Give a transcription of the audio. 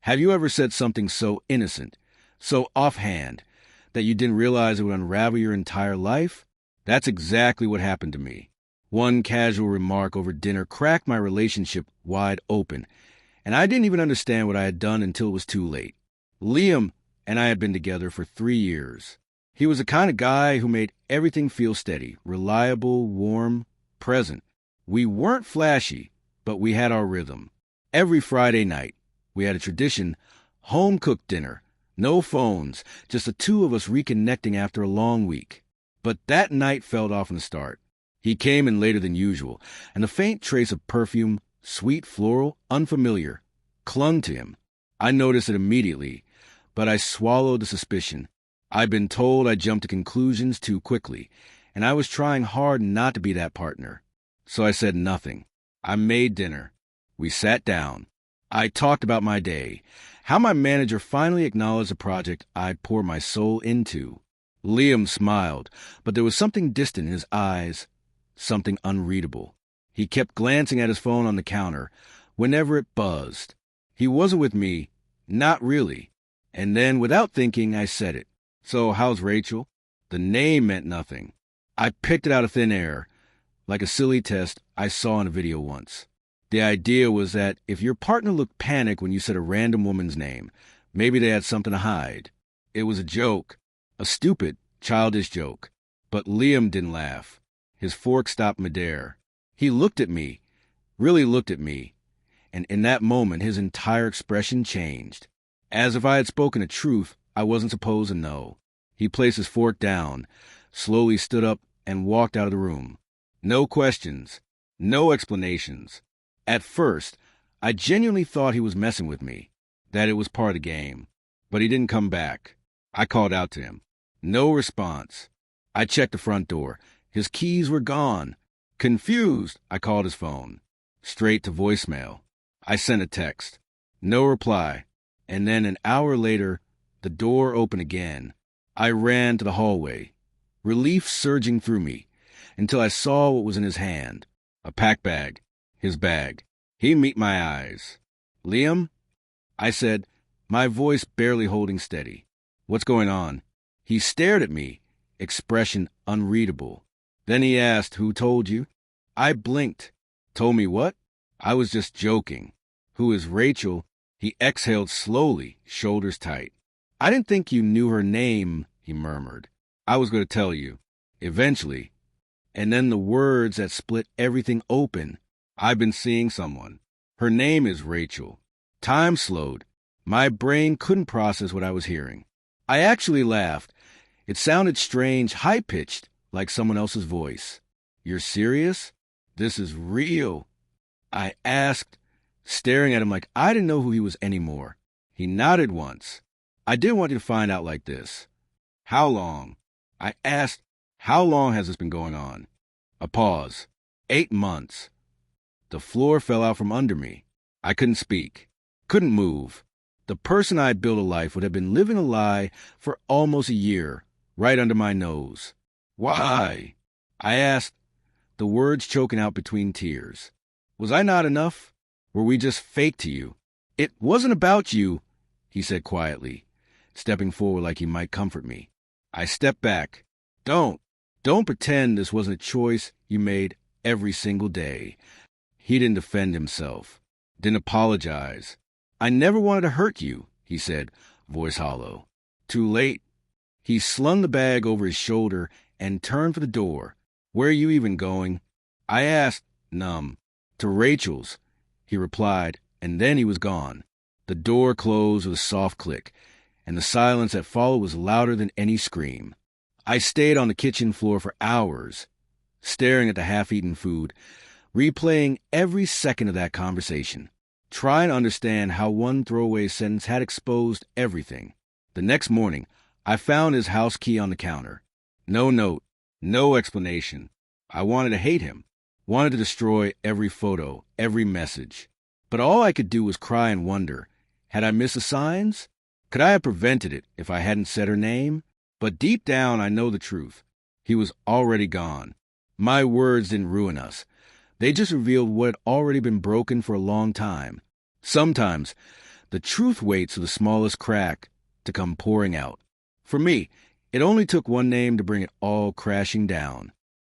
Have you ever said something so innocent, so offhand, that you didn't realize it would unravel your entire life? That's exactly what happened to me. One casual remark over dinner cracked my relationship wide open, and I didn't even understand what I had done until it was too late. Liam and I had been together for 3 years. He was the kind of guy who made everything feel steady, reliable, warm, present. We weren't flashy, but we had our rhythm. Every Friday night, we had a tradition, home-cooked dinner. No phones, just the two of us reconnecting after a long week. But that night felt off from the start. He came in later than usual, and a faint trace of perfume, sweet floral, unfamiliar, clung to him. I noticed it immediately, but I swallowed the suspicion. I'd been told I jumped to conclusions too quickly, and I was trying hard not to be that partner. So I said nothing. I made dinner. We sat down. I talked about my day, how my manager finally acknowledged the project I'd poured my soul into. Liam smiled, but there was something distant in his eyes, something unreadable. He kept glancing at his phone on the counter whenever it buzzed. He wasn't with me, not really. And then, without thinking, I said it. So, how's Rachel? The name meant nothing. I picked it out of thin air, like a silly test I saw in a video once. The idea was that if your partner looked panicked when you said a random woman's name, maybe they had something to hide. It was a joke, a stupid, childish joke. But Liam didn't laugh. His fork stopped midair. He looked at me, really looked at me, and in that moment his entire expression changed. As if I had spoken a truth I wasn't supposed to know. He placed his fork down, slowly stood up, and walked out of the room. No questions, no explanations. At first, I genuinely thought he was messing with me, that it was part of the game. But he didn't come back. I called out to him. No response. I checked the front door. His keys were gone. Confused, I called his phone. Straight to voicemail. I sent a text. No reply. And then an hour later, the door opened again. I ran to the hallway, relief surging through me, until I saw what was in his hand. A pack bag. His bag. He met my eyes. Liam? I said, my voice barely holding steady. What's going on? He stared at me, expression unreadable. Then he asked, who told you? I blinked. Told me what? I was just joking. Who is Rachel? He exhaled slowly, shoulders tight. I didn't think you knew her name, he murmured. I was going to tell you. Eventually. And then the words that split everything open. I've been seeing someone. Her name is Rachel. Time slowed. My brain couldn't process what I was hearing. I actually laughed. It sounded strange, high-pitched, like someone else's voice. You're serious? This is real. I asked, staring at him like I didn't know who he was anymore. He nodded once. I didn't want you to find out like this. How long? I asked, how long has this been going on? A pause. 8 months. The floor fell out from under me. I couldn't speak, couldn't move. The person I had built a life would have been living a lie for almost a year, right under my nose. Why? I asked, the words choking out between tears. Was I not enough? Were we just fake to you? It wasn't about you, he said quietly, stepping forward like he might comfort me. I stepped back. Don't pretend this wasn't a choice you made every single day. He didn't defend himself, didn't apologize. I never wanted to hurt you, he said, voice hollow. Too late. He slung the bag over his shoulder and turned for the door. Where are you even going? I asked, numb. To Rachel's, he replied, and then he was gone. The door closed with a soft click, and the silence that followed was louder than any scream. I stayed on the kitchen floor for hours, staring at the half-eaten food, replaying every second of that conversation, trying to understand how one throwaway sentence had exposed everything. The next morning, I found his house key on the counter. No note, no explanation. I wanted to hate him, wanted to destroy every photo, every message. But all I could do was cry and wonder, had I missed the signs? Could I have prevented it if I hadn't said her name? But deep down, I know the truth. He was already gone. My words didn't ruin us. They just revealed what had already been broken for a long time. Sometimes, The truth waits for the smallest crack to come pouring out. For me, it only took one name to bring it all crashing down.